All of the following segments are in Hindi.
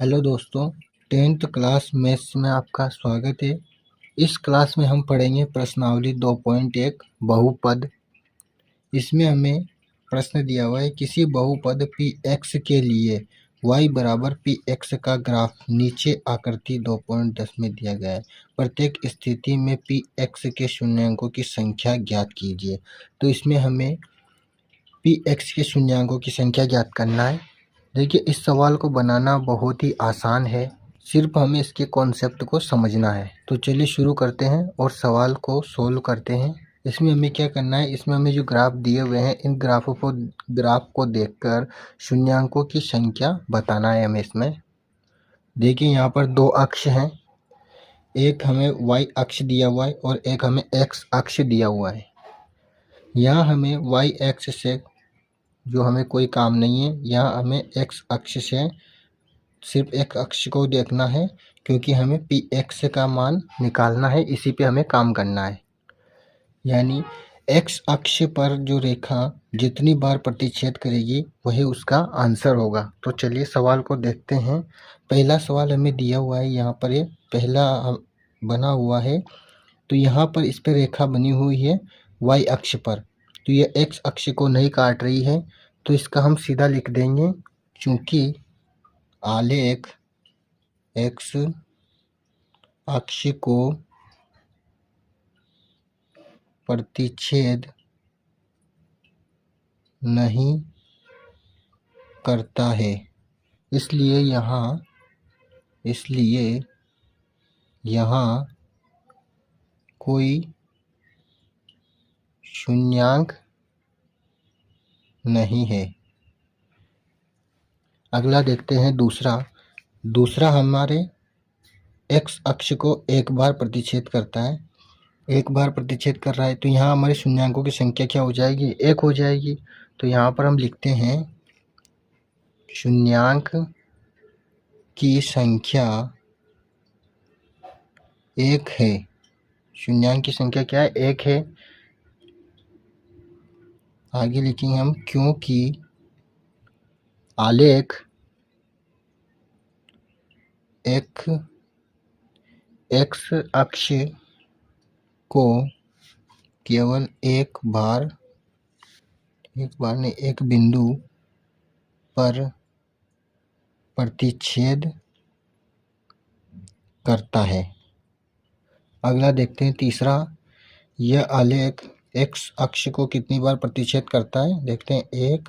हेलो दोस्तों, 10th क्लास मैथ्स में आपका स्वागत है। इस क्लास में हम पढ़ेंगे प्रश्नावली 2.1 बहुपद। इसमें हमें प्रश्न दिया हुआ है, किसी बहुपद px के लिए y बराबर px का ग्राफ नीचे आकृति 2.10 में दिया गया है। प्रत्येक स्थिति में px के शून्यांकों की संख्या ज्ञात कीजिए। तो इसमें हमें px के शून्यांकों की संख्या ज्ञात करना है। देखिए, इस सवाल को बनाना बहुत ही आसान है, सिर्फ हमें इसके कॉन्सेप्ट को समझना है। तो चलिए शुरू करते हैं और सवाल को सोल्व करते हैं। इसमें हमें क्या करना है, इसमें हमें जो ग्राफ दिए हुए हैं, इन ग्राफ को देखकर शून्यांकों की संख्या बताना है हमें इसमें। देखिए, यहाँ पर दो अक्ष हैं, एक हमें y अक्ष दिया हुआ है और एक हमें x अक्ष दिया हुआ है। यहाँ हमें y अक्ष से जो हमें कोई काम नहीं है, यहाँ हमें x अक्ष से सिर्फ एक अक्ष को देखना है, क्योंकि हमें px का मान निकालना है, इसी पे हमें काम करना है। यानी x अक्ष पर जो रेखा जितनी बार प्रतिच्छेद करेगी वही उसका आंसर होगा। तो चलिए सवाल को देखते हैं। पहला सवाल हमें दिया हुआ है, यहाँ पर ये पहला बना हुआ है। तो यहाँ पर इस पर रेखा बनी हुई है y अक्ष पर, तो ये x अक्ष को नहीं काट रही है, तो इसका हम सीधा लिख देंगे, चूँकि आलेख x अक्ष को प्रतिच्छेद नहीं करता है, इसलिए यहाँ कोई शून्यांक नहीं है। अगला देखते हैं दूसरा हमारे x अक्ष को एक बार प्रतिच्छेद करता है, एक बार प्रतिच्छेद कर रहा है, तो यहाँ हमारे शून्यांकों की संख्या क्या हो जाएगी, एक हो जाएगी। तो यहाँ पर हम लिखते हैं शून्यांक की संख्या एक है। शून्यांक की संख्या क्या है, एक है। आगे लिखेंगे हम, क्योंकि आलेख x अक्ष को केवल एक बिंदु पर प्रतिच्छेद करता है। अगला देखते हैं तीसरा, यह आलेख x अक्ष को कितनी बार प्रतिच्छेद करता है। देखते हैं, एक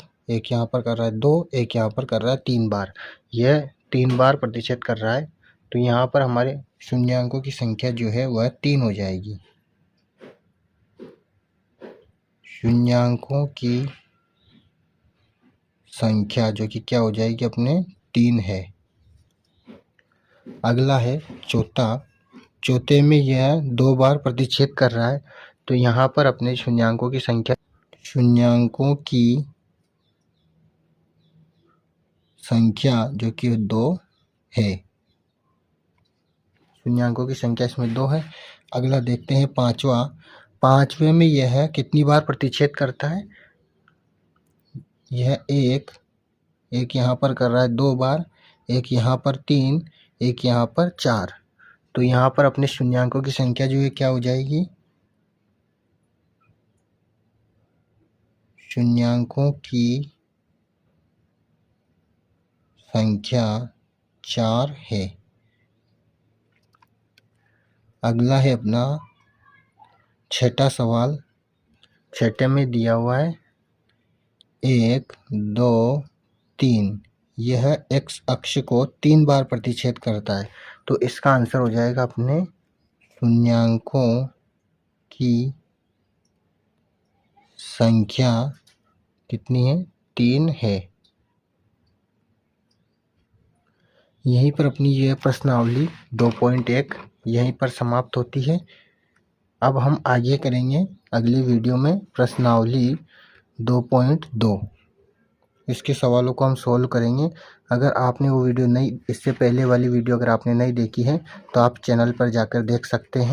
यहाँ पर कर रहा है, 2, एक यहाँ पर कर रहा है 3 बार। यह 3 बार प्रतिच्छेद कर रहा है, तो यहाँ पर हमारे शून्यांकों की संख्या जो है वह 3 हो जाएगी। शून्यांकों की संख्या जो कि क्या हो जाएगी अपने 3 है। अगला है चौथे में यह 2 बार प्रतिच्छेद कर रहा है, तो यहाँ पर अपने शून्यांकों की संख्या जो कि 2 है। शून्यांकों की संख्या इसमें 2 है। अगला देखते हैं पांचवें में यह कितनी बार प्रतिच्छेद करता है। यह एक यहाँ पर कर रहा है 2 बार, एक यहाँ पर 3, एक यहाँ पर 4। तो यहाँ पर अपने शून्यांकों की संख्या जो है क्या हो जाएगी, शून्यांकों की संख्या 4 है। अगला है अपना छठा सवाल। छठे में दिया हुआ है 1, 2, 3। यह x अक्ष को 3 बार प्रतिच्छेद करता है, तो इसका आंसर हो जाएगा अपने शून्यांकों की संख्या कितनी है, 3 है। यहीं पर अपनी यह प्रश्नावली 2.1 यहीं पर समाप्त होती है। अब हम आगे करेंगे अगली वीडियो में प्रश्नावली 2.2। इसके सवालों को हम सोल्व करेंगे। अगर आपने वो वीडियो नहीं, इससे पहले वाली वीडियो अगर आपने नहीं देखी है, तो आप चैनल पर जाकर देख सकते हैं।